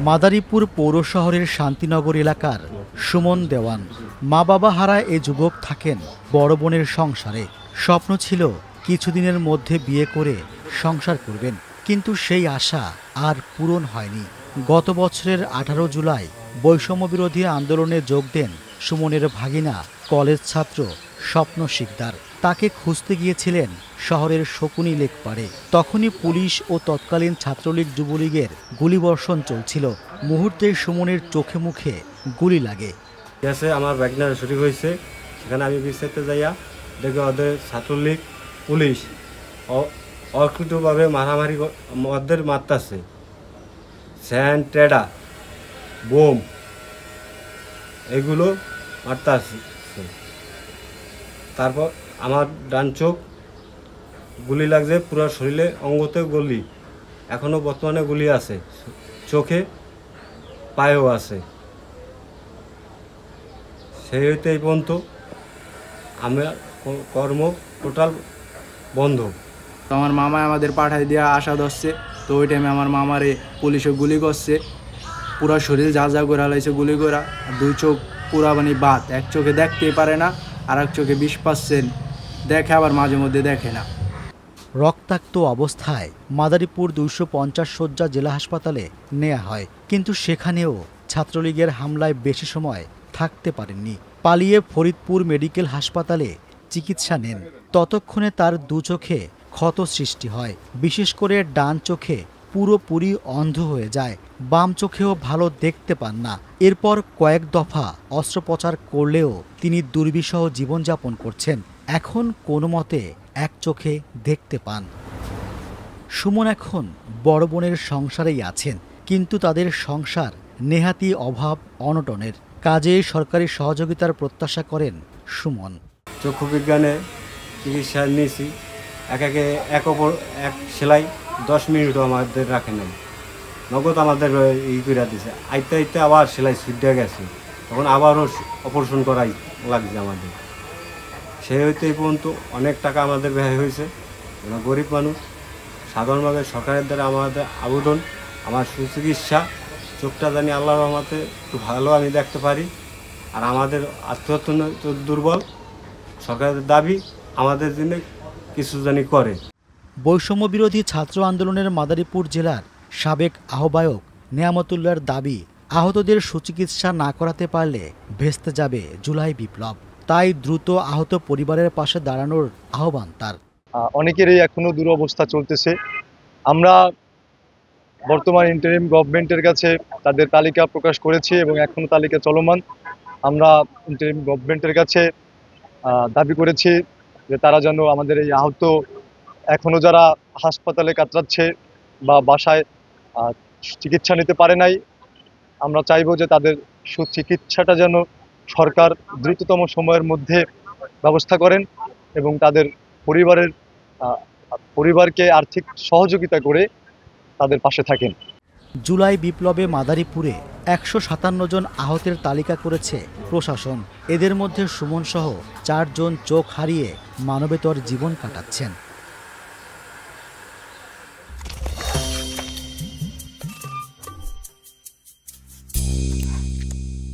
মাদারীপুর পৌর শহরের শান্তিনগর এলাকার সুমন দেওয়ান। মা বাবা হারা এ যুবক থাকেন বড় বোনের সংসারে। স্বপ্ন ছিল কিছুদিনের মধ্যে বিয়ে করে সংসার করবেন, কিন্তু সেই আশা আর পূরণ হয়নি। গত বছরের 18 জুলাই বৈষম্যবিরোধী আন্দোলনে যোগ দেন সুমনের ভাগিনা কলেজ ছাত্র স্বপ্ন শিকদার। তাকে খুঁজতে গিয়েছিলেন শহরের শকুনি লেক পাড়ে। তখনই পুলিশ ও তৎকালীন ছাত্রলীগ যুবলীগের গুলিবর্ষণ চলছিল। মুহূর্তে সুমনের চোখে মুখে গুলি লাগে। আমার ভাগিনার শুটিং হয়েছে, সেখানে আমি বিচারতে যাইয়া দেখে ওদের ছাত্রলীগ পুলিশ অকৃতভাবে মারামারি ওদের মারতেছে, স্যান্ড টেডা বোম এগুলো মারতেছে। তারপর আমার ডান চোখ গুলি লাগছে, পুরো শরীরে অঙ্গতে গুলি, এখনও বর্তমানে গুলি আছে, চোখে পায়েও আছে। সেই হইতে এই পর্যন্ত আমার কর্ম টোটাল বন্ধ। আমার মামা আমাদের পাঠায় দিয়ে আশা ধরছে, তো ওই টাইমে আমার মামারে পুলিশে গুলি করছে, পুরা শরীর যা যা করে হালাইছে গুলি করা। 2 চোখ পুরা মানে বাদ, এক চোখে দেখতেই পারে না, আর এক চোখে 20% দেখে, আবার মাঝে মধ্যে দেখে না। রক্তাক্ত অবস্থায় মাদারীপুর 250 শয্যা জেলা হাসপাতালে নেওয়া হয়, কিন্তু সেখানেও ছাত্রলীগের হামলায় বেশি সময় থাকতে পারেননি। পালিয়ে ফরিদপুর মেডিকেল হাসপাতালে চিকিৎসা নেন। ততক্ষণে তার 2 চোখে ক্ষত সৃষ্টি হয়, বিশেষ করে ডান চোখে পুরোপুরি অন্ধ হয়ে যায়, বাম চোখেও ভালো দেখতে পান না। এরপর কয়েক দফা অস্ত্রোপচার করলেও তিনি দুর্বিষহ জীবনযাপন করছেন। এখন কোনো মতে এক চোখে দেখতে পান। সুমন এখন বড় বোনের সংসারেই আছেন, কিন্তু তাদের সংসার নেহাতি অভাব অনটনের। কাজে সরকারি সহযোগিতার প্রত্যাশা করেন সুমন। চক্ষু বিজ্ঞানে চিকিৎসা নিয়েছি, এক সেলাই 10 মিনিটও আমাদের রাখে নাই, নগদ আমাদের করে দিয়েছে। আইতে আইতে আবার সেলাই ছুটে গেছে, তখন আবারও অপারেশন করাই লাগছে আমাদের। সেই হইতে এই পর্যন্ত অনেক টাকা আমাদের ব্যয় হয়েছে। আমরা গরিব মানুষ, সাধারণভাবে সরকারের দ্বারা আমাদের আবেদন, আমার সুচিকিৎসা, চোখটা জানি আল্লাহর রহমতে একটু ভালো আমি দেখতে পারি। আর আমাদের আত্মীয়ত দুর্বল, সরকারের দাবি আমাদের জন্য কিছু জানি করে। বৈষম্য বিরোধী ছাত্র আন্দোলনের মাদারীপুর জেলার সাবেক আহ্বায়ক নেয়ামতুল্লাহর দাবি, আহতদের সুচিকিৎসা না করাতে পারলে ভেস্তে যাবে জুলাই বিপ্লব। তাই দ্রুত আহত পরিবারের পাশে দাঁড়ানোর আহ্বান তার। অনেকেরই এখনো দুরবস্থা চলতেছে। আমরা বর্তমান ইন্টারিম গভর্নমেন্টের কাছে তাদের তালিকা প্রকাশ করেছি এবং এখনো তালিকা চলমান। আমরা ইন্টারিম গভর্নমেন্টের কাছে দাবি করেছি যে তারা যেন আমাদের এই আহত, এখনো যারা হাসপাতালে কাতরাচ্ছে বা বাসায় চিকিৎসা নিতে পারে নাই, আমরা চাইবো যে তাদের সুচিকিৎসাটা যেন সরকার দ্রুততম সময়ের মধ্যে ব্যবস্থা করেন এবং তাদের পরিবারকে আর্থিক সহযোগিতা করে তাদের পাশে থাকেন। জুলাই বিপ্লবে মাদারীপুরে 157 জন আহতের তালিকা করেছে প্রশাসন। এদের মধ্যে সুমন সহ 4 জন চোখ হারিয়ে মানবেতর জীবন কাটাচ্ছেন।